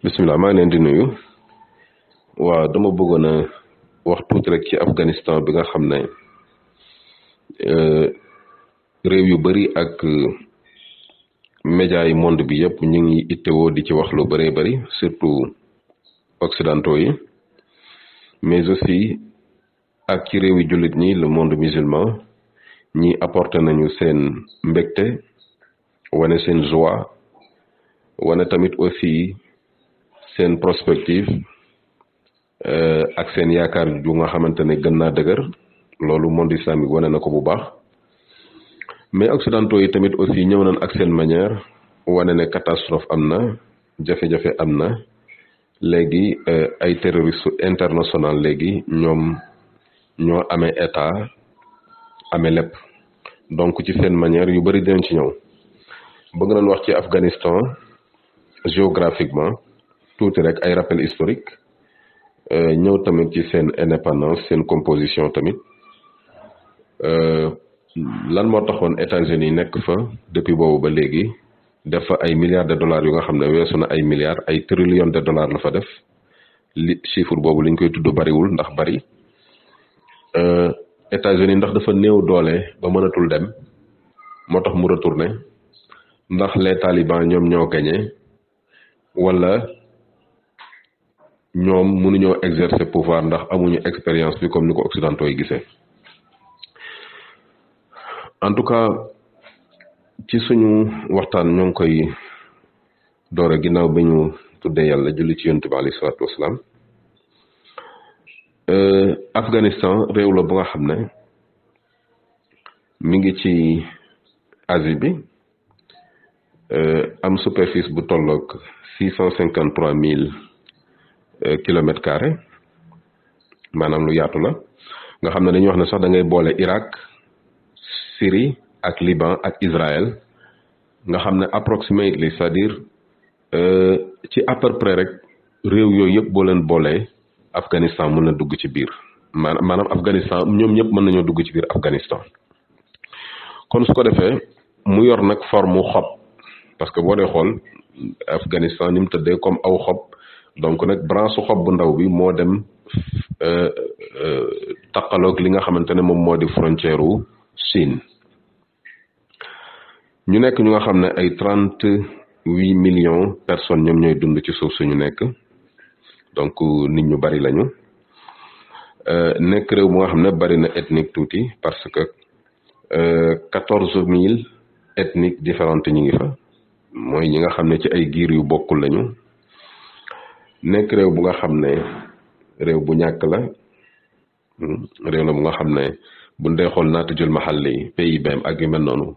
bisimilah maa ngi leen di nuyu waaw dama bëggoon a wax tuuti rek ci Afghanistan bi nga xam ne réew yu bari ak média yi monde bi yëpp ñu ngi ittewoo di ci wax lu bëree bëri surtout occidentaux yi mais aussi ak ci réew yi jullit ñi le monde musulman ñi apporté nañu seen mbégte wane seen joie wane tamit aussi seen prospective ak seen yaakaar ju nga xamante ne gën naa dëgër loolu monde islamique wane na ko bu baax mais occidentaux yi tamit aussi ñëw nañ ak seen manière wane ne catastrophe am na jafe-jafe am na léegi ay terroristes international léegi ñoom ñoo amee état amee lépp donc ci seen manière yu bari dinañ ci ñëw bëgg nañ wax ci Afghanistan géographiquement tuuti rek ay rappel historique ñëw tamit ci seen indépendance seen composition tamit lan moo taxoon États-Unis nekk fa depuis boobu ba léegi def fa ay milliards de dollars yu nga xam ne weesu na ay milliards ay trillions de dollars la fa def li chiffre boobu liñ koy tudd bariwul ndax bari États-Unis ndax dafa néew doole ba mënatul dem moo tax mu retourné ndax les talibans ñoom ñoo gagné wala ñoom mënuñoo exercer pouvoir ndax amuñu expérience bi comme ni ko occidentaux yi gisee en tout cas ci suñu waxtaan ñoo ngi koy doore ginnaaw bi ñu tuddee yàlla julli ci yonent bi alayhi salaatu wasalaam Afghanistan réew la bu nga xam ne mi ngi ci Asie bi am superficie bu tolloog 653 000 kilomètres carrés maanaam lu yaatu la nga xam ne dañuy wax ne sax da ngay boole Irak Syrie ak Liban ak Israël nga xam ne approximately c'est-à-dire ci à peu près rek réew yooyu yëpp boo leen boolee Afghanistan mën na dugg ci biir maanaam Afghanistan ñoom ñëpp mën nañoo dugg ci biir Afghanistan kon su ko defee mu yor nag forme xob parce que boo dee xool Afghanistan ni mu tëddee comme aw xob donc nag branche su xob bu ndaw bi moo dem taqaloog li nga xamante ne moom moo di frontière u Chine ñu nekk ñu nga xam ne ay 38 millions personnes ñoom ñooy dund ci suuf suñu nekk donc nit ñu bari lañu nekk réew mu nga xam ne bari na ethnique tuuti parce que 14 000 ethniques différentes ñi ngi fa mooy ñi nga xam ne ci ay giir yu bokkul lañu nekk réew bu nga xam ne réew bu ñàkk la réew la bu nga xam ne bu ndee xool naatijul maxalli PIB ak yu mel noonu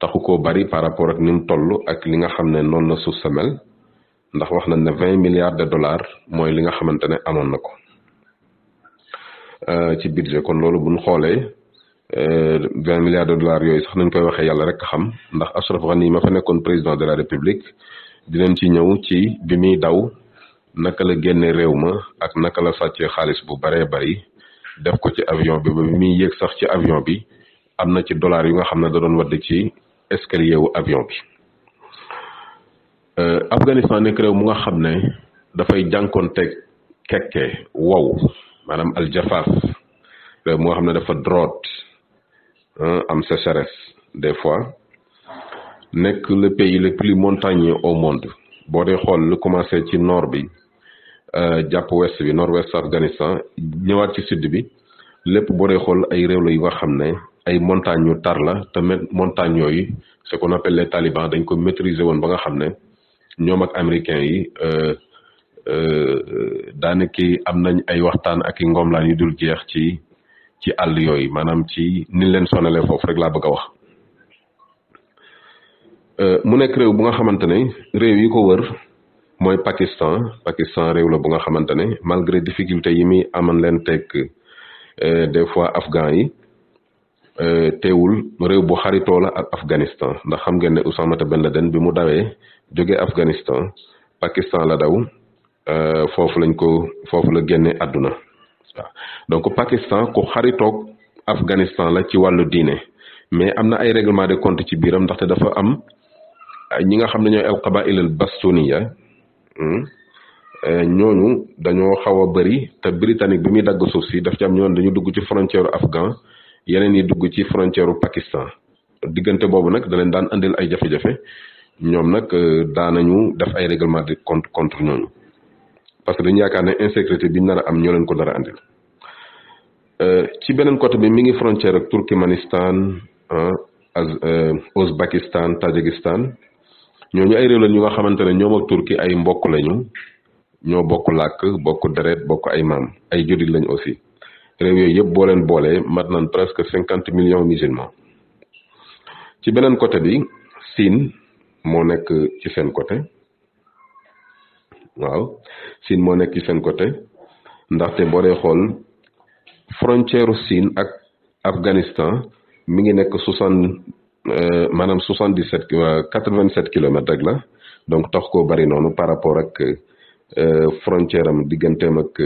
taxu koo bari par rapport ak ni mu toll ak li nga xam ne noonu la suuf sa mel ndax wax nañ ne 20 milliards de dollars mooy li nga xamante ne amoon na ko ci budget kon loolu buñ xoolee 20 milliards de dollars yooyu sax nañ koy waxee yàlla rek xam ndax Ashraf Ghani ma fa nekkoon président de la république dinañ ci ñëw ci bi muy daw naka la génne réew ma ak naka la sàccee xaalis bu baree bari def ko ci avion bi ba bi muy yéeg sax ci avion bi am na ci dollars yu nga xam ne da doon wadd ci escalier wu avion bi Afghanistan nekk réew mu nga xam ne dafay jànkoonteeg kekke wow maanaam aljafaaf réew mu nga xam ne dafa drought am sécheresse des fois nekk le pays le plus montagneux au monde boo dee xool lu commencé ci nord bi jàpp ouest bi nord-ouest Afghanistan ñëwaat ci sud bi lépp boo dee xool ay réew la yu nga xam ne ay montagnes yu tar la te montagnes yooyu ce qu'on appelle les talibans dañ ko maîtriser woon ba nga xam ne ñoom ak américains yi daanaka am nañ ay waxtaan ak i ngomlaan yu dul jeex ci àll yooyu maanaam ci ni leen sonalee foofu rek laa bëgg a wax mu nekk réew bu nga xamante ne réew yi ko wër mooy Pakistan réew la bu nga xamante ne malgré difficulté yi muy aman leen teg des fois afghan yi teewul réew bu xaritoo la ak Afghanistan ndax xam ngeen ne Oussama Ben Laden bi mu dawee jógee Afghanistan Pakistan la daw foofu la génne àdduna waaw donc Pakistan ku xaritoog Afghanistan la ci wàllu diine mais am na ay règlement de compte ci biiram ndaxte dafa am ñi nga xam ne ñooy al qabail al bastuniya ñooñu dañoo xaw a bëri te britannique bi muy dagg suuf si daf ci am ñoon dañu dugg ci frontière afghan yeneen yi dugg ci frontière Pakistan diggante boobu nag da leen daan andil ay jafe-jafe ñoom nag daanañu def ay règlement de compte contre ñooñu parce que dañu yaakaar ne insécurité bi ñu nar a am ñoo leen ko dara andil ci beneen côté bi mi ngi frontière ak Turkménistan Ouzbékistan Tadjikistan ñooñu ay réew la ñu nga xamante ne ñoom ak Turquie ay mbokk lañu ñoo bokk làkk bokk deret bokk ay maam ay jullit lañu aussi réew yooyu yëpp boo leen boolee mat nañ presque 50 millions musulmans ci beneen côté bi Siin moo nekk ci seen côté waaw Siin moo nekk ci seen côté ndaxte boo dee xool frontière Siin ak Afghanistan mi ngi nekk 87 kilomètres rek la donc tax koo bari noonu par rapport ak frontière am digganteem ak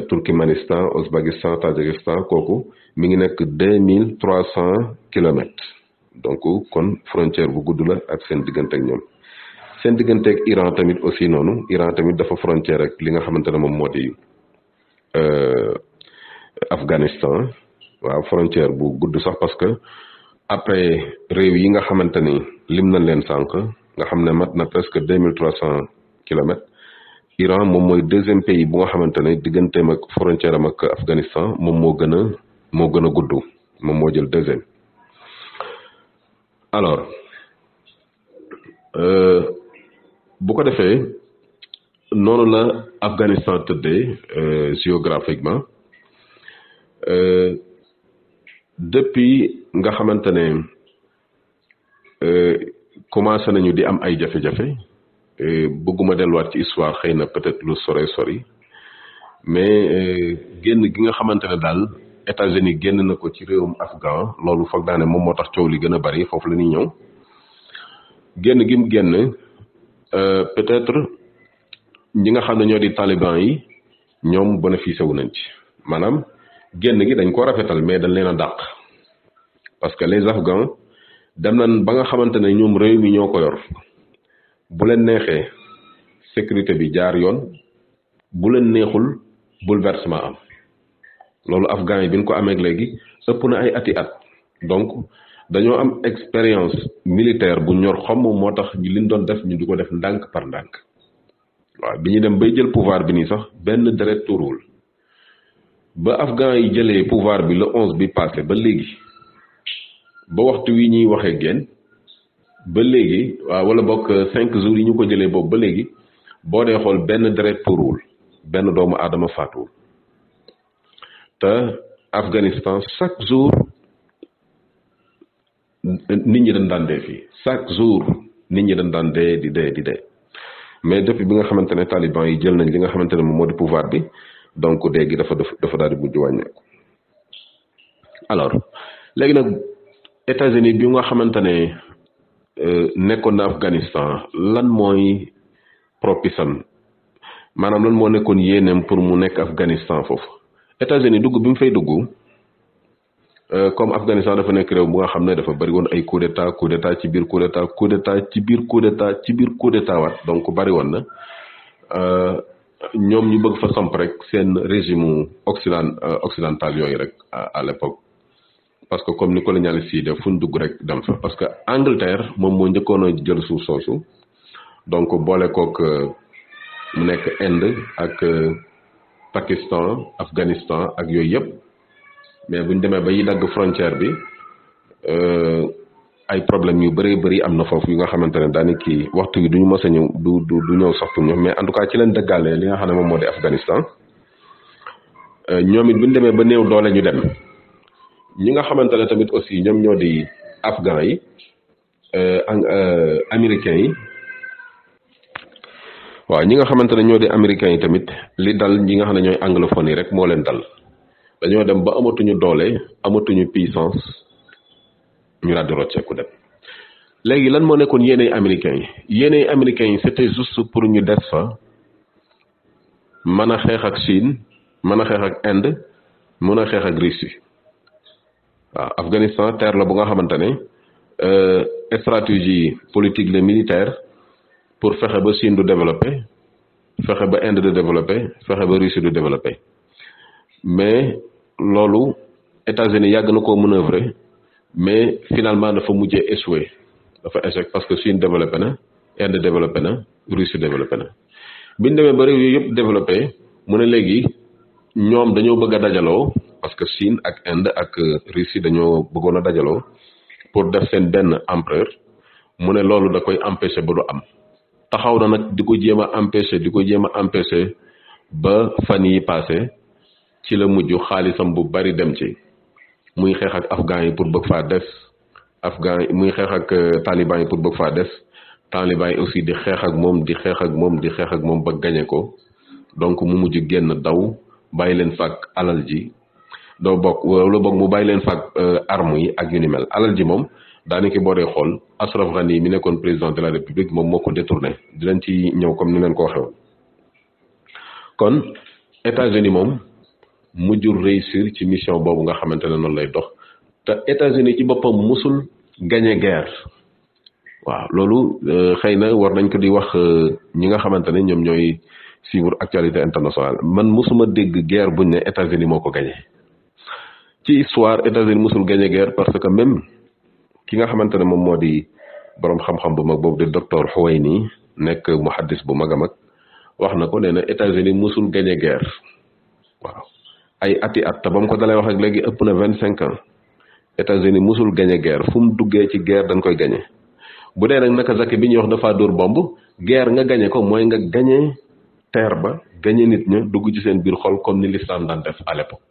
Turkménistan Ouzbékistan Tadjikistan kooku mi ngi nekk 2300 kilomètres donc kon frontière bu gudd la ak seen diggante ak ñoom seen diggante ak Iran tamit aussi noonu Iran tamit dafa frontière ak li nga xamante ne moom moo di Afghanistan waaw frontière bu gudd sax parce que après réew yi nga xamante ni lim nañ leen sànq nga xam ne mat na presque 2300 kilomètres Iran moom mooy deuxième pays bu nga xamante ne digganteem ak frontière am ak Afghanistan moom moo gën a gudd moom moo jël deuxième. alors bu ko defee noonu la Afghanistan tëddee géographiquement depuis nga xamante ne commencé nañu di am ay jafe-jafe bëgguma delluwaat ci histoire xëy na peut-être lu sori mais génn gi nga xamante ne daal États-Unis génn na ko ci réewum afghan loolu foog naa ne moom moo tax coow li gën a bari foofu la ñuy ñëw génn gi mu génn peut-être ñi nga xam ne ñoo di taliban yi ñoom bénéficié wu nañ ci maanaam génn gi dañ ko rafetal mais dañ leen a dàq parce que les afghans dem nañ ba nga xamante ne ñoom réew mi ñoo ko yor bu leen neexee sécurité bi jaar yoon bu leen neexul bouleversement am loolu afghan yi bi ñu ko amee léegi ëpp na ay ati at donc dañoo am expérience militaire bu ñor xomm moo tax ñu liñ doon def ñu di ko def ndànk par ndànk waaw bi ñu dem bay jël pouvoir bi nii sax benn deret tuuruwul ba afghan yi jëlee pouvoir bi le 11 bi passé ba léegi ba waxtu wi ñuy waxee génn ba léegi waaw wala bokk 5 jours yi ñu ko jëlee boobu ba léegi boo dee xool benn deret tuuruwul benn doomu aadama faatuwul te Afghanistan chaque jour nit ñi dañ daan dee fii chaque jour nit ñi dañ daan dee di dee mais depuis bi nga xamante ne taliban yi jël nañ li nga xamante ne moom moo di pouvoir bi donc dee gi dafa daal di mujj wàññeeku alors léegi nag États-Unis bi nga xamante ne nekkoon na Afghanistan lan mooy propisam maanaam lan moo nekkoon yéeneem pour mu nekk Afghanistan foofu États-Unis dugg bi mu fay dugg comme Afghanistan dafa nekk réew bu nga xam ne dafa bari woon ay coup d'état ci biir coup d'état ci biir coup d'état waat donc bari woon na ñoom ñu bëgg fa samp rek seen régime occidental yooyu rek à l'époque parce que comme ni colonialiste yi def fu ñu dugg rek dem fa parce que Angleterre moom moo njëkkoon a jël suuf soosu donc boole kook mu nekk Inde ak Pakistan Afghanistan ak yooyu yëpp mais bu ñu demee ba yi dagg frontière bi ay problème yu bëri am na foofu yu nga xamante ne daani kii waxtu wi duñu mës a ñëw du ñëw sax pour ñoom mais en tout cas ci leen dëggaale li nga xam ne moom moo di Afghanistan ñoom it bu ñu demee ba néew doole ñu dem ñi nga xamante ne tamit aussi ñoom ñoo di afghan yi américains yi waaw ñi nga xamante ne ñoo di américains yi tamit li dal ñi nga xam ne ñooy anglophone yi rek moo leen dal dañoo dem ba amatuñu doole amatuñu puissance ñu daal di rocceeku dem léegi lan moo nekkoon yéenay américains yi c'était juste pour ñu des fa mën a xeex ak Chine mën a xeex ak Inde mën a xeex ak Russie waaw Afghanistan terre la bu nga xamante ne stratégie politique la militaire pour fexe ba Chine du développé fexe ba Inde de développé fexe ba Russie de développé mais loolu États-Unis yàgg na koo manœuvrer mais finalement dafa mujjee échoué dafa échec parce que Chine développé na Inde développé na Russie développé na biñ demee ba réew yooyu yëpp développé mu ne léegi ñoom dañoo bëgg a dajaloo parce que Chine ak Inde ak Russie dañoo bëggoon a dajaloo pour def seen benn empereur mu ne loolu da koy empêcher ba du am taxaw na nag di ko jéem a empêcher ba fan yi passé ci la mujj xaalisam bu bari dem ci muy xeex ak afghans yi pour bëgg faa des muy xeex ak taliban yi pour bëgg faa des taliban yi aussi di xeex ak moom ba gañe ko donc mu mujj génn daw bàyyi leen fàkk alal ji doo bokk wala boog mu bàyyi leen fàkk armes yi ak yu ni mel alal ji moom daanaka boo dee xool Ashraf Ghani mi nekkoon président de la république moom moo ko détourné di leen ci ñëw comme ni leen ko waxee woon kon États-Unis moom mujjul réussir ci mission boobu nga xamante ne noonu lay dox te États-Unis ci boppam musul gagné guerre waaw loolu xëy na war nañ ko di wax ñi nga xamante ne ñoom ñooy suivre actualité internationale man musuma dégg guerre buñ ne États-Unis moo ko gagné ci histoire États-Unis musul gagné guerre parce que même ki nga xamante ne moom moo di borom xam-xam bu mag boobu di docteur Huwayni nekk muhaddis bu mag a mag wax na ko nee na États-Unis musul gagné guerre waaw ay ati at te ba mu ko dalay wax ak léegi ëpp na 25 ans États-Unis musul gagné guerre fu mu duggee ci guerre dañ koy gagné bu dee nag Nagasaki bi ñuy wax dafa dóor bomb guerre nga gagné ko mooy nga gagné terre ba gagné nit ña dugg ci seen biir xol comme ni l'islam daan def à l'époque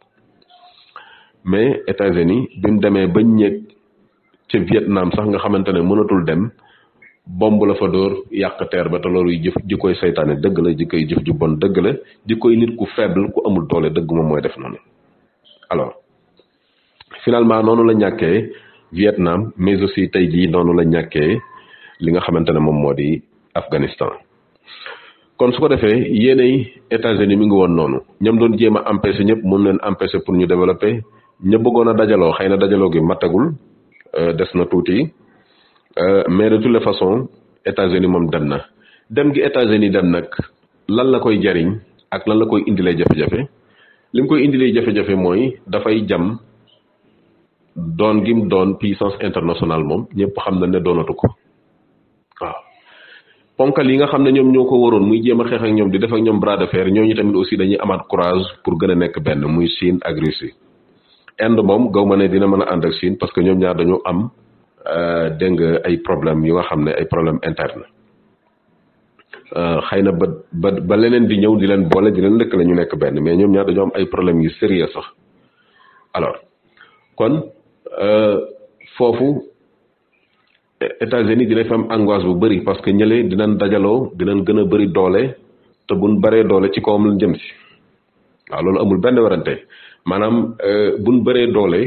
mais États-Unis bi mu demee ba ñëg ca Vietnam sax nga xamante ne mënatul dem bomb la fa dóor yàq terre ba te loolu jikkoy saytaane dëgg la jikkoy jëf ju bon dëgg la jikkoy nit ku faible ku amul doole dëgg moom mooy def noonu alors finalement noonu la ñàkkee Vietnam mais aussi tey jii noonu la ñàkkee li nga xamante ne moom moo di Afghanistan kon su ko defee yéenay États-Unis mi ngi woon noonu ñoom doon jéem a empêcher ñëpp mën leen empêcher pour ñu développer ña bëggoon a dajaloo xëy na dajaloo gi matagul des na tuuti mais de toutes les façons États-Unis moom dem gi États-Unis dem nag lan la koy jariñ ak lan la koy indilee jafe-jafe li mu koy indilee jafe-jafe mooy dafay jam doon gim doon puissance internationale moom ñëpp xam na ne doonatu ko waaw ponkal yi nga xam ne ñoom ñoo ko waroon muy jéem a xeex ak ñoom di def ak ñoom bras de fer ñooñu tamit aussi dañuy amaat courage pour gën a nekk benn muy Chine ak Russie Inde moom gaw ma ne dina mën a ànd ak Chine parce que ñoom ñaar dañu am dégg nga ay problème yu nga xam ne ay problème interne xëy na ba leneen di ñëw di leen boole di leen lëkkale ñu nekk benn mais ñoom ñaar dañoo am ay problème yu sérieux sax alors kon foofu États-Unis dina fi am angoisse bu bëri parce que ñële dinañ dajaloo dinañ gën a bëri doole te buñ baree doole ci kawam lañ jëm si waaw loolu amul benn werante maanaam buñ bëree doole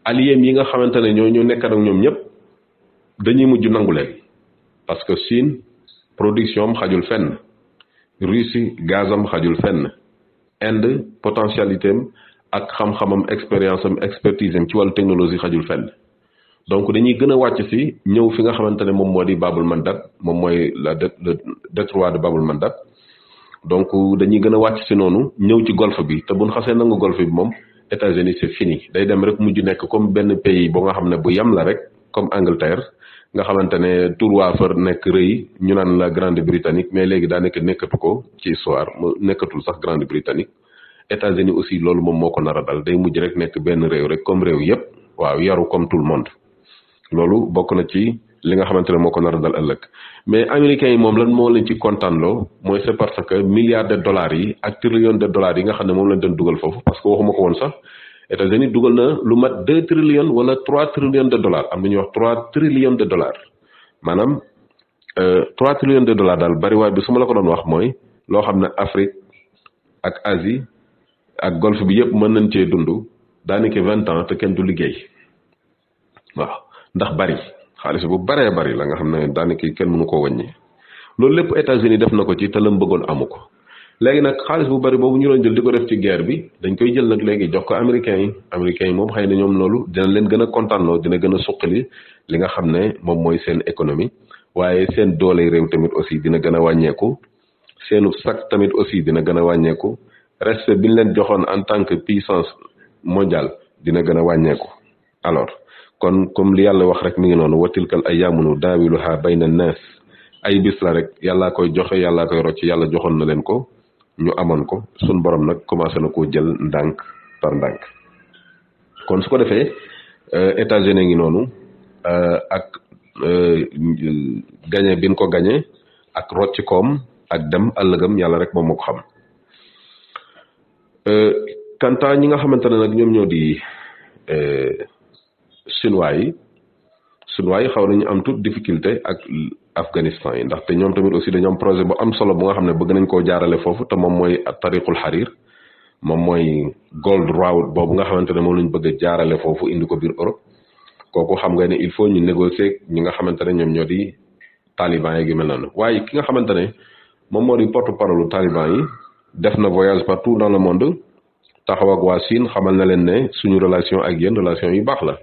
alliés yi nga xamante ne ñoo ñu nekk ak ñoom ñëpp dañuy mujj nangu leen parce que Chine production am xajul fenn Russie gazam xajul fenn Inde potentialité am ak xam-xamam expérience am expertise am ci wàllu technologie xajul fenn donc dañuy gën a wàcc si ñëw fi nga xamante ne moom moo di Babul Mandab moom mooy le détroit de Babul Mandab donc dañuy gën a wàcc si noonu ñëw ci golfe bi te buñ xasee nangu golfe bi moom États-Unis c'est fini day dem rek mujj nekk comme benn pays boo nga xam ne bu yam la rek comme Angleterre nga xamante ne tur waa fa nekk rëy ñu naan la Grande-Britannique mais léegi daa nekk nekkatu ko ci histoire mu nekkatul sax Grande-Britannique États-Unis aussi loolu moom moo ko nar a dal day mujj rek nekk benn réew rek comme réew yépp waaw yaru comme tout le monde loolu bokk na ci li nga xamante ne moo ko nar a dal ëllëg mais américains yi moom lan moo leen ci kontaan loo mooy c'est parce que milliards de dollars yi ak trillions de dollars yi nga xam ne moom lañ doon dugal foofu parce que waxuma ko woon sax États-Unis dugal na lu mat 2 trillions wala 3 trillions de dollars am na ñuy wax 3 trillions de dollars maanaam 3 trillions de dollars daal bariwaay bi su ma la ko doon wax mooy loo xam ne Afrique ak Asie ak golfe bi yëpp mën nañ cee dund daanaka 20 ans te kenn du liggéey waaw ndax bari xaalis bu baree bari la nga xam ne daanaka kenn mënu koo wàññi loolu lépp États-Unis def na ko ci te la mu bëggoon amu ko léegi nag xaalis bu bari boobu ñu doon jël di ko def ci guerre bi dañ koy jël nag léegi jox ko américains yi moom xëy na ñoom loolu dina leen gën a kontaanloo dina gën a suqali li nga xam ne moom mooy seen économie waaye seen doole réew tamit aussi dina gën a wàññeeku seenu sac tamit aussi dina gën a wàññeeku respect bi ñu leen joxoon en tant que puissance mondiale dina gën a wàññeeku. alors kon comme li yàlla wax rek mi ngi noonu wa tilkal ayyaamu nudaawiluhaa bayna naas ay bis la rek yàllaa koy joxe yàllaa koy rocc yàlla joxoon na leen ko ñu amoon ko suñ borom nag commencé na koo jël ndànk par ndànk. kon su ko defee États-Unis ngi noonu ak gañe bin ko gañe ak rocc koom ak dem ëllëgam yàlla rek moom moo ko xam. kanta ñi nga xamante ne nag ñoom ñoo di chinois yi xaw nañu am toute difficulté ak Afghanistan yi ndaxte ñoom tamit aussi dañoo am projet bu am solo bu nga xam ne bëgg nañ koo jaarale foofu te moom mooy tariqul xarir moom mooy gold route boobu nga xamante ne moom lañ bëgg a jaarale foofu indi ko biir Europe kooku xam nga ne il faut ñu négocier ñi nga xamante ne ñoom ñoo di taliban yi gi mel noonu waaye ki nga xamante ne moom moo di porte-parole taliban yi def na voyage partout dans le monde taxaw ak waa Chine xamal na leen ne suñu relation ak yéen relation yu baax la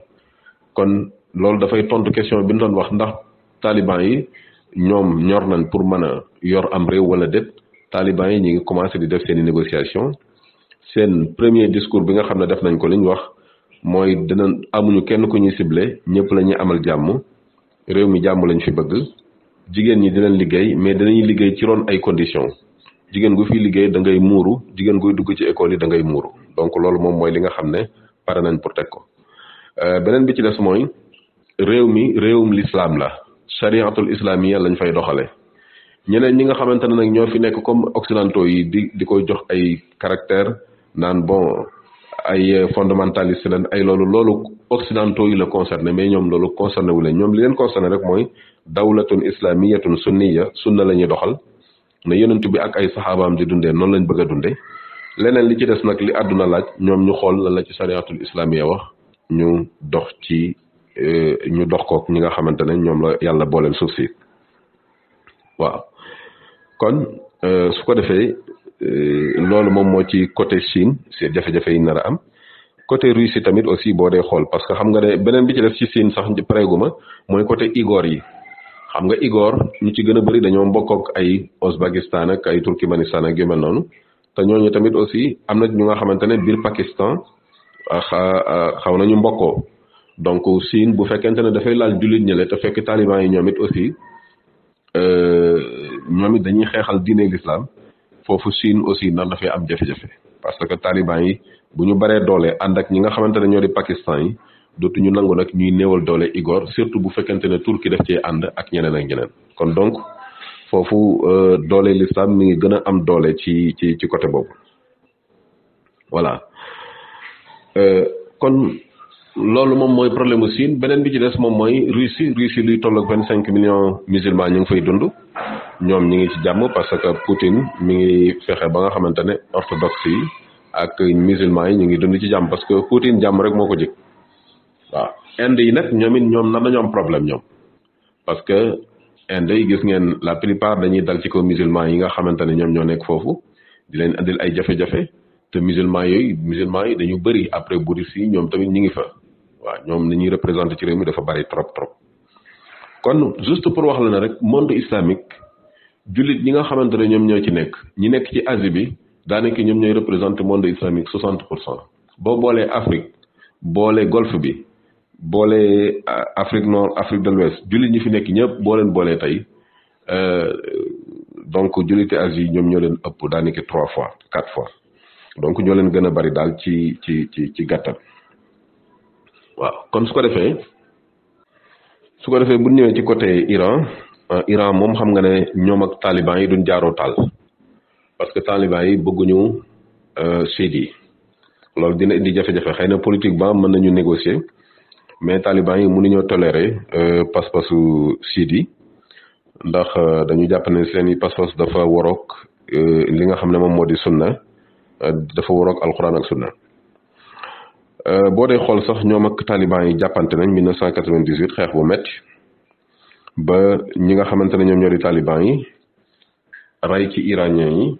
kon loolu dafay tontu question bi ñu doon wax ndax taliban yi ñoom ñor nañ pour mën a yor am réew wala déet taliban yi ñi ngi commencé di def seen i négociation seen premier discours bi nga xam ne def nañ ko li ñu wax mooy dinañ amuñu kenn ku ñuy ciblé ñëpp la ñuy amal jàmm réew mi jàmm lañ fi bëgg jigéen ñi dinañ liggéey mais dinañuy liggéey ci ron ay conditions jigéen gu fi liggéey da ngay muuru jigéen guy dugg ci école yi da ngay muuru donc loolu moom mooy li nga xam ne pare nañ pour teg ko beneen bi ci des mooy réew mi réewum l'islam la chariatul islamiyya lañ fay doxale ñeneen ñi nga xamante ne nag ñoo fi nekk comme occidentaux yi di koy jox ay caractère naan bon ay fondamentaliste leen ay loolu occidentaux yi la concerné mais ñoom loolu concerné wu leen ñoom li leen concerné rek mooy dawlatun islamiyatun sunniya sunna la ñuy doxal ne yonent bi ak ay saxaabaam di dundee noonu lañ bëgg a dundee leneen li ci des nag li àdduna laaj ñoom ñu xool lan la ci chariatul islamiyya wax ñu dox ci ñu dox kook ñi nga xamante ne ñoom la yàlla booleel suuf si waaw kon su ko defee loolu moom moo ci côté Chine c'est jafe-jafe yi nar a am côté Russie tamit aussi boo dee xool parce que xam nga ne beneen bi ci def ci Chine sax pareeguma mooy côté Igor yi xam nga Igor ñu ci gën a bëri dañoo mbokk ak ay Ouzbékistan ak ay Turkménistan ak yu mel noonu te ñooñu tamit aussi am na ñu nga xamante ne biir Pakistan xaw nañu mbokkoo donc Chine bu fekkente ne dafay laal jullit ñële te fekk taliban yi ñoom it aussi ñoom it dañuy xeexal diine l'islam foofu Chine aussi nar dafay am jafe-jafe parce que taliban yi bu ñu baree doole ànd ak ñi nga xamante ne ñoo di Pakistan yi dootuñu nangu nag ñuy néewal doole Igor surtout bu fekkente ne Turquie def cee ànd ak ñeneen ak ñeneen kon donc foofu doole l'islam mi ngi gën a am doole ci côté boobu voilà kon loolu moom mooy problème mu Chine beneen bi ci des moom mooy Russie luy toll ak 25 millions musulmans ñu ngi fay dund ñoom ñi ngi ci jàmm parce que Poutine mi ngi fexe ba nga xamante ne orthodoxe yi ak musulmans yi ñu ngi dund ci jàmm parce que Poutine jàmm rek moo ko jëkk waaw Inde yi nag ñoom nar nañu am problème ñoom parce que Inde yi gis ngeen la plupart dañuy dal ci kaw musulmans yi nga xamante ne ñoom ñoo nekk foofu di leen andil ay jafe-jafe te musulmans yi dañu bëri après bouddhistes yi ñoom tamit ñi ngi fa waaw ñoom ni ñuy représenté ci réew mi dafa bëri trop kon juste pour wax la ne rek monde islamique jullit ñi nga xamante ne ñoom ñoo ci nekk ñi nekk ci Asie bi daanaka ñoom ñooy représenté monde islamique 60%. boo boolee Afrique boole golfe bi boole Afrique nord Afrique de l'Ouest jullit ñi fi nekk ñëpp boo leen boolee tey donc julliti Asie ñoom ñoo leen ëpp daanaka 3 fois 4 fois donc ñoo leen gën a bari daal ci gàttal waaw kon su ko defee bu ñëwee ci côté Iran moom xam nga ne ñoom ak taliban yi duñ jaaroo taal parce que taliban yi bëgguñu chiite yi loolu dina indi jafe-jafe xëy na politiquement mën nañu négocier mais taliban yi mënuñoo tolérer pas-pasu chiite yi ndax dañu jàpp ne seen i pas-pas dafa waroog li nga xam ne moom moo di sunna dafa waroog alquran ak sunna boo dee xool sax ñoom ak taliban yi jàppante nañ 1998 xeex bu metti ba ñi nga xamante ne ñoom ñoo di taliban yi rey ci iranien yi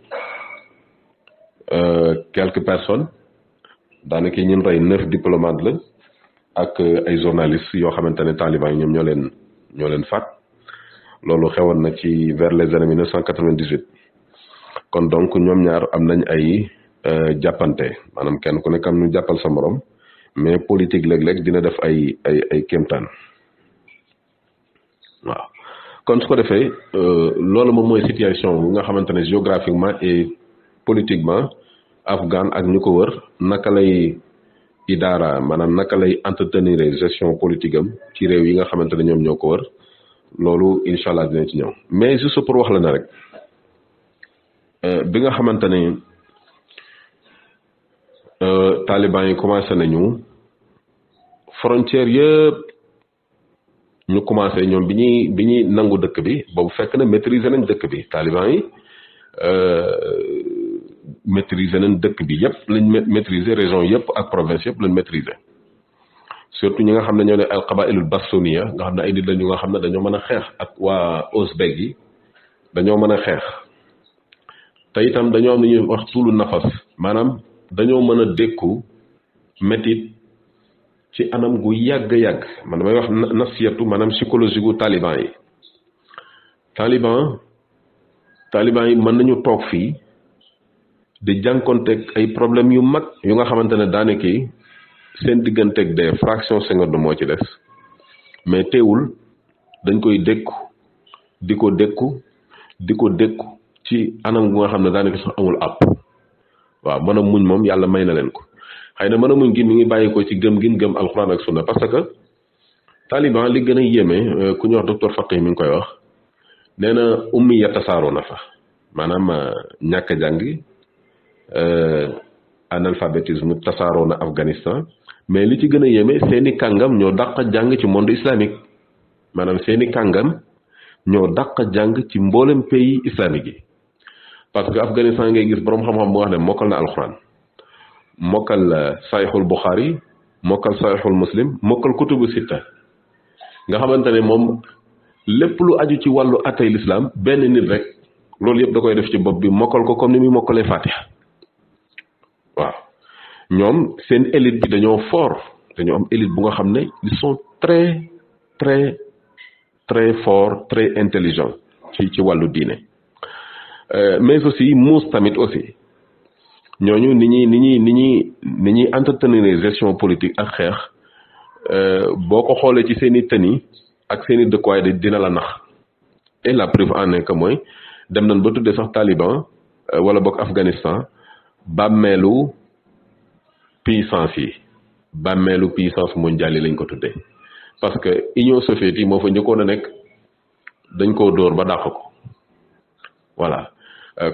quelques personnes daanaka ñun rey 9 diplomates la ak ay journalistes yoo xamante ne taliban yi ñoom ñoo leen faat loolu xewoon na ci vers les années 1998 kon donc ñoom ñaar am nañ ay jàppante maanaam kenn ku nekk am nu jàppal sa morom mais politique léeg-léeg dina def ay kéemtaan waaw kon su ko defee loolu moom mooy situation bi nga xamante ne géographiquement et politiquement Afghan ak ñu ko wër naka lay idaara maanaam naka lay entretenir gestion politique am ci réew yi nga xamante ne ñoom ñoo ko wër loolu incha allah dina ci ñëw mais juste pour wax la na rek bi nga xamante ne taliban yi commencé nañu frontière yëpp ñu commencé ñoom bi ñuy nangu dëkk bi boobu fekk na maîtriser nañ dëkk bi taliban yi maîtriser nañ dëkk bi yëpp lañ maîtriser région yëpp ak province yëpp lañ maîtriser surtout ñi nga xam ne ñoo ne al qabailul bastonia nga xam ne ay nit la ñu nga xam ne dañoo mën a xeex ak waa Ouzbek yi dañoo mën a xeex te itam dañoo am lu ñuy wax tuulu nafas maanaam dañoo mën a dékku métit ci anam gu yàgg-yàgg man damay wax nafsiyatu maanaam psychologie gu taliban yi mën nañu toog fii di jànkonteeg ay problèmes yu mag yu nga xamante ne daanaka seen digganteeg des fractions secondes moo ci des mais teewul dañ koy dékku di ko dékku ci anam gu nga xam ne daanaka sax amul àpp waaw mën a muñ moom yàlla may na leen ko xëy na mën a muñ gi mi ngi bàyyi ko ci gëm gin gëm alxuraan ak sunna parce que taliban li gën a yéeme ku ñuy wax docteur Faqih mi ngi koy wax nee na ummi ya tasaaroo na fa maanaam ñàkk a jàng analphabétisme tasaaroo na Afghanistan mais li ci gën a yéeme seeni kàngam ñoo dàq jàng ci monde islamique maanaam seeni kàngam ñoo dàq jàng ci mboolem pays islamique yi parce que Afghanistan ngay gis boroom xam-xam bu wax ne mokkal na alxuraan mokkal saxiixul Buxaari mokkal saxiixul Muslim mokkal kutubu sitta nga xamante ne moom lépp lu aju ci wàllu atay l'islam benn nit rek loolu yëpp da koy def ci bopp bi mokkal ko comme ni muy mokkalee Fatiha waaw ñoom seen élite bi dañoo fort dañoo am élite bu nga xam ne ils sont très très très fort très intelligent ci wàllu diine mais aussi muus tamit aussi ñooñu ni ñuy entretenir gestion politique ak xeex boo ko xoolee ci seen i tëni ak seen i dëkkuwaay dina la nax et la preuve en est que mooy dem nañ ba tuddee sax Taliban wala bokk Afghanistan bàmmeelu puissance mondiale yi lañ ko tuddee parce que Union soviétique moo fa njëkkoon a nekk dañ koo dóor ba dàq ko voilà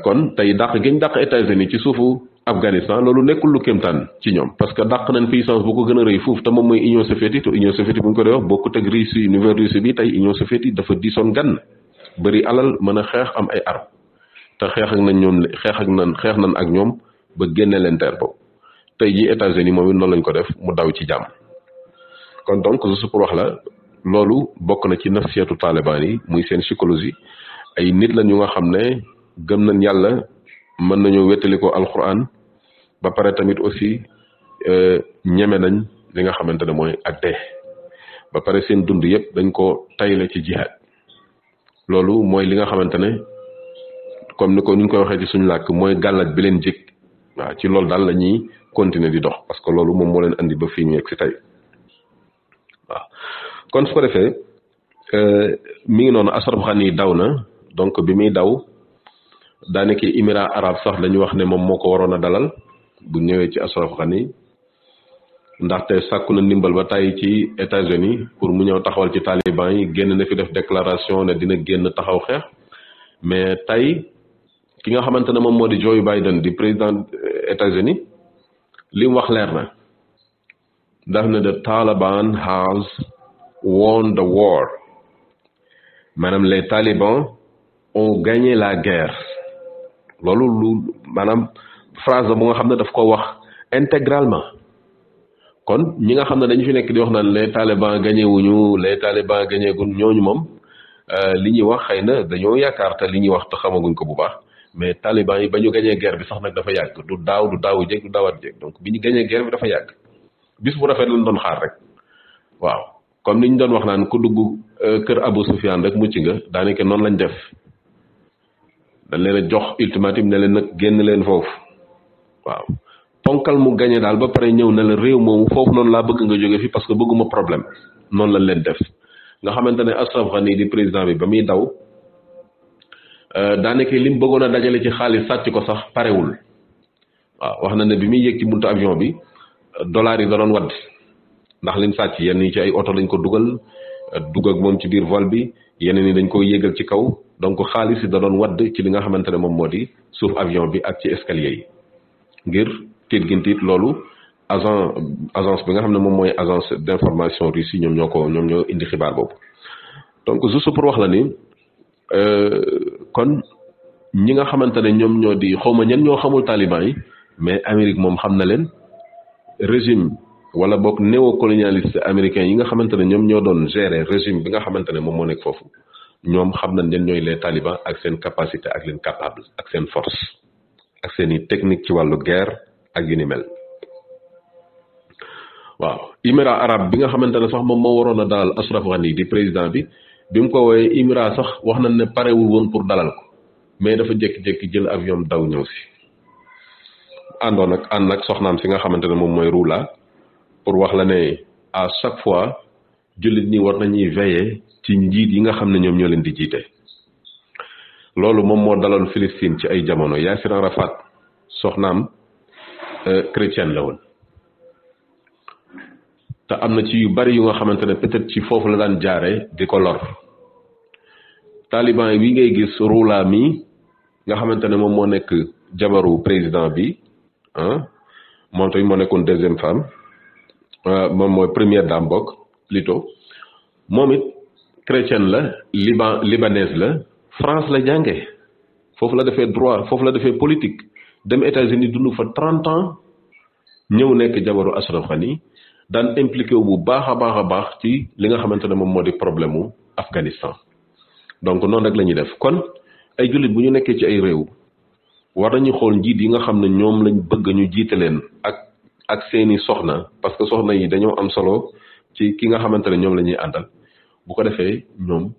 kon tey dàq giñ dàq États-Unis ci suufu Afghanistan loolu nekkul lu kéemtaan ci ñoom parce que dàq nañ puissance bu ko gën a rëy fuuf te moom mooy Union soviétique te Union soviétique bu ñu ko dee wax bokkut ak Russie nouvelle Russie bi tey Union soviétique dafa diisoon gan bëri alal mën a xeex am ay armes te xeex nañ ak ñoom ba génne leen terre boobu tey jii États-Unis moom it noonu lañ ko def mu daw ci jàmm kon donc juste pour wax la loolu bokk na ci nafsiyatu taliban yi muy seen psychologie ay nit la ñu nga xam ne gëm nañ yàlla mën nañoo wéttali ko alquran ba pare tamit aussi ñeme nañ li nga xamante ne mooy ak dee ba pare seen dund yëpp dañ ko tayle ci jihaad loolu mooy li nga xamante ne comme ni ñu koy waxee ci suñu làkk mooy gàllaj bi leen jik waaw ci loolu daal la ñuy continuer di dox parce que loolu moom moo leen andi ba fii ñu yegg si tey waaw kon su ko defee mi ngi noonu Ashraf Ghani daw na donc bi muy daw daanaka émirats arabes sax dañu wax ne moom moo ko waroon a dalal bu ñëwee ci Ashraf Ghani ndaxte sàkku na ndimbal ba tàyyi ci États-Unis pour mu ñëw taxawal ci taliban yi génn na fi def déclaration ne dina génn taxaw xeex mais tey ki nga xamante ne moom moo di Joe Biden di président États-Unis li mu wax leer na daf ne the Taliban has won the war maanaam les talibans ont gagné la guerre loolu lu maanaam phrase la bu nga xam ne daf ko wax intégralement kon ñi nga xam ne dañu fi nekk di wax naan les talibans gagné wuñu les talibans gagné gun ñooñu moom li ñuy wax xëy na dañoo yaakaar te li ñuy wax te xamaguñ ko bu baax mais taliban yi ba ñu gagné guerre bi sax nag dafa yàgg du daawu jéeg du daawaat jéeg donc bi ñu gagné guerre bi dafa yàgg bis bu rafet lañ doon xaar rek waaw comme ni ñu doon wax naan ku dugg kër Abu Sufyan rek mucc nga daanaka noonu lañ def dañ leen a jox ultimatum ne leen nag génn leen foofu waaw ponkal mu gagné daal ba pare ñëw ne la réew moomu foofu noonu laa bëgg nga jóge fi parce que bëgguma problème noonu lañ leen def nga xamante ne Ashraf Ghani di président bi ba muy daw daanaka li mu bëggoon a dajale ci xaalis sàcc ko sax parewul waaw wax na ne bi muy yéeg ci buntu avion bi dollars yi da doon wadd ndax liñ sàcc yenn yi ci ay oto lañ ko dugal dugg ak moom ci biir vol bi yeneen yi dañ ko yéegal ci kaw donc xaalis yi da doon wadd ci li nga xamante ne moom moo di suuf avion bi ak ci escalier yi ngir tiit gintiit loolu agence bi nga xam ne moom mooy agence d'information russe yi ñoom ñoo indi xibaar boobu donc juste pour wax la ni kon ñi nga xamante ne ñoom ñoo di xawma ñen ñoo xamul taliban yi mais Amérique moom xam na leen régime wala boog néocolonialiste américain yi nga xamante ne ñoom ñoo doon gérer régime bi nga xamante ne moom moo nekk foofu ñoom xam nañ leen ñooy les talibans ak seen capacité ak leen capable ak seen force ak seen i technique ci wàllu guerre ak yu ni mel waaw émirat arabe bi nga xamante ne sax moom moo waroon a dalal Ashraf Ghani di président bi mu ko woowee émirat sax wax nañ ne parewul woon pour dalal ko mais dafa jékki-jékki jël avion daw ñëw si ànd nag soxnaam si nga xamante ne moom mooy Roula pour wax la ne à chaque fois jullit ñi war nañuy veiller ci njiit yi nga xam ne ñoom ñoo leen di jiite loolu moom moo daloon Palestine ci ay jamono Yasser Arafat soxnaam chrétienne la woon te am na ci yu bari yu nga xamante ne peut-être ci foofu la daan jaare di ko lor taliban yi ngay gis Roula mi nga xamante ne moom moo nekk jabaru président bi moom tamit moo nekkoon deuxième femme moom mooy première dame bokk plutôt moom it chrétienne la libanaise la France la jànge foofu la defee droit foofu la defee politique dem États-Unis dund fa 30 ans ñëw nekk jabaru Ashraf Ghani daan impliqué wu bu baax a baax ci li nga xamante ne moom moo di problème mu Afghanistan donc noonu rek la ñuy def kon ay jullit bu ñu nekkee ci ay réew war nañu xool njiit yi nga xam ne ñoom lañ bëgg ñu jiite leen ak seeni soxna parce que soxna yi dañoo am solo ci ki nga xamante ne ñoom la ñuy àndal bu ko defee ñoom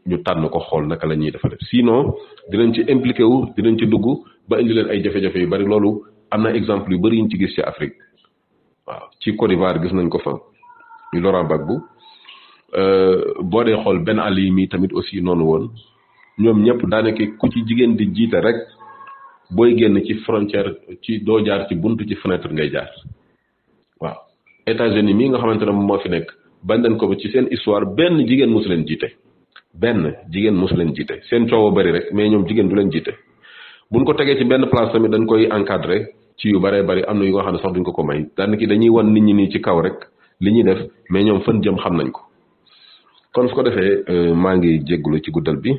ñu tànn ko xool naka la ñuy defal sinon dinañ ci impliqué wu dinañ ci dugg ba indi leen ay jafe-jafe yu bari loolu am na exemple yu bari yuñ ci gis ci Afrique waaw ci Côte d'Ivoire gis nañ ko fa ñu Laurent Gbagbo boo dee xool Ben Ali mi tamit aussi noonu woon ñoom ñëpp daanaka ku ci jigéen di jiite rek booy génn ci frontière ci doo jaar ci buntu ci fenêtre ngay jaar waaw États-Unis mii nga xamante ne moom moo fi nekk bañ nañ ko ba ci seen histoire benn jigéen mosu leen jiite seen coow a bari rek mais ñoom jigéen du leen jiite buñ ko tegee ci benn place tamit dañ koy encadrer ci yu baree bari am na yu nga xam ne sax duñ ko may daanaka dañuy wan nit ñi nii ci kaw rek li ñuy def mais ñoom fan jëm xam nañ ko kon su ko defee maa ngi jéggulu ci guddal bi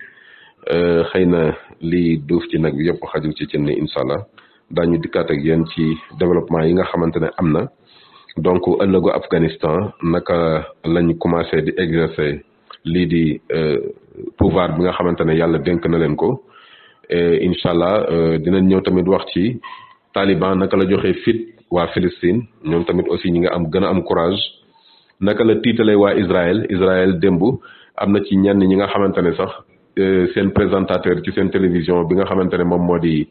xëy na lii duuf ci nag bi yëpp xajul ci cin ni incha allah daañu dikkaat ak yéen ci développement yi nga xamante ne am na donc ëllëgu Afghanistan naka lañ commencé di exercer lii di pouvoir bi nga xamante ne yàlla dénk na leen ko incha allah dinañ ñëw tamit wax ci Taliban naka la joxee fit waa Palestine ñoom tamit aussi ñi nga am gën a am courage naka la tiitalee waa Israël démb am na ci ñenn ñi nga xamante ne sax seen présentateur ci seen télévision bi nga xamante ne moom moo di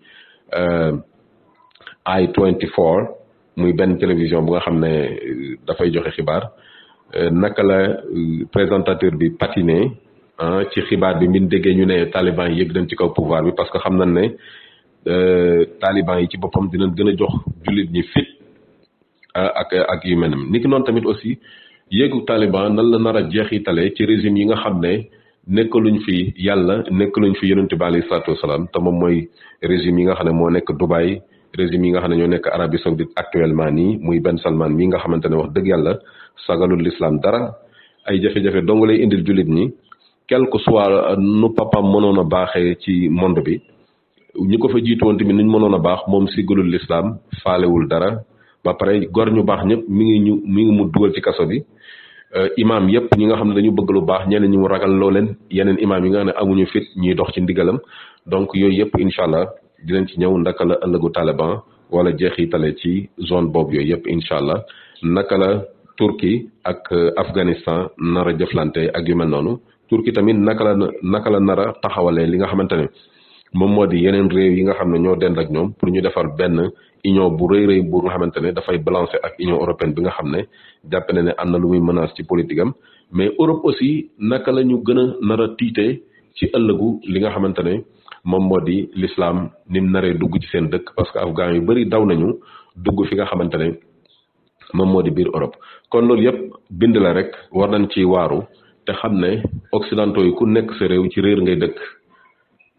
I24 muy benn télévision bu nga xam ne dafay joxe xibaar naka la présentateur bi patiné ci xibaar bi min déggee ñu ne taliban yi yëg dañ ci kaw pouvoir bi parce que xam nañ ne taliban yi ci boppam dinañ gën a jox jullit ñi fit ak yu mel ni ki noonu tamit aussi yéegu taliban nan la nar a jeexitale ci régime yi nga xam ne nekkaluñ fi yàlla nekkaluñ fi yonente bi alayhi salaatu wasalaam te moom mooy régime yi nga xam ne moo nekk Dubaï régime yi nga xam ne ñoo nekk Arabie Saoudite actuellement nii muy Ben Salman mii nga xamante ne wax dëgg yàlla sagalul l'islam dara ay jafe-jafe dong lay indil jullit ñi quel que soit nu papam mënoon a baaxee ci monde bi ñi ko fa jiitu woon tamit nuñ mënoon a baax moom siggalul l'islam faalewul dara ba pare gor ñu baax ñëpp mi ngi mu dugal ci kaso bi imam yëpp ñi nga xam ne dañu bëgg lu baax ñeneen ñi mu ragal loo leen yeneen imam yi nga xam ne amuñu fit ñuy dox ci ndigalam donc yooyu yëpp incha allah dinañ ci ñëw ndaka la ëllëgu Taliban wala jeexitale ci zone boobu yooyu yëpp incha allah naka la Turquie ak Afghanistan nar a jëflante ak yu mel noonu Turquie tamit naka la nar a taxawalee li nga xamante ne moom moo di yeneen réew yi nga xam ne ñoo dend ak ñoom pour ñu defar benn union bu rëy bu nga xamante ne dafay balancer ak union européenne bi nga xam ne jàpp ne am na lu muy menace ci politique am mais Europe aussi naka la ñu gën a nar a tiitee ci ëllëgu li nga xamante ne moom moo di l'islam ni mu naree dugg ci seen dëkk parce que afghan yu bëri daw nañu dugg fi nga xamante ne moom moo di biir Europe. kon loolu yëpp bind la rek war nañ ci waaru te xam ne occidentaux yi ku nekk sa réew ci réer ngay dëkk.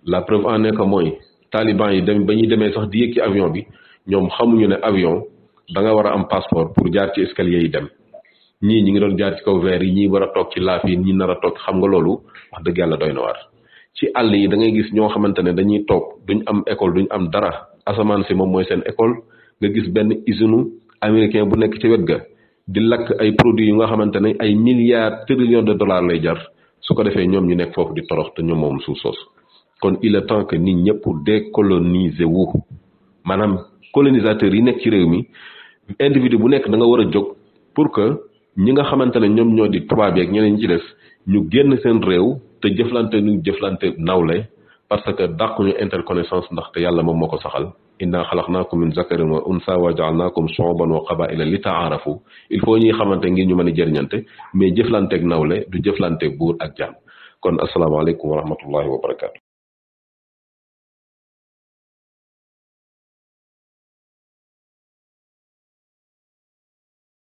la preuve en est que mooy taliban yi dem ba ñuy demee sax di yéeg ci avion bi ñoom xamuñu ne avion da nga war a am passeport pour jaar ci escalier yi dem ñii ñi ngi doon jaar ci kaw verre yi ñii war a toog ci laaf yi ñi nar a toog xam nga loolu wax dëgg yàlla doy na waar. ci àll yi da ngay gis ñoo xamante ne dañuy toog duñ am école duñ am dara asamaan si moom mooy seen école nga gis benn usine américain bu nekk ci wet ga di lakk ay produits yu nga xamante ne ay milliards trillions de dollars lay jar su ko defee ñoom ñu nekk foofu di torox te ñoom moom suuf soosu. kon il est temps que nit ñëpp décoloniser wu maanaam colonisateurs yi nekk ci réew mi individu bu nekk da nga war a jóg pour que ñi nga xamante ne ñoom ñoo di tubaab yeeg ñeneen ñi ci des ñu génn seen réew te jëflante ñu jëflante nawle parce que dàquñu interconnaissance ndaxte yàlla moom moo ko saxal inna xalaqnaakum min zakarin wa unsa wa jaalnaakum shuuban wa qabaila li taarafu il faut ñuy xamante ngir ñu mën a jëriñante mais jëflanteeg nawle du jëflanteeg buur ak jaam kon asalaamaaleykum wa rahmatullahi wa barakaatu.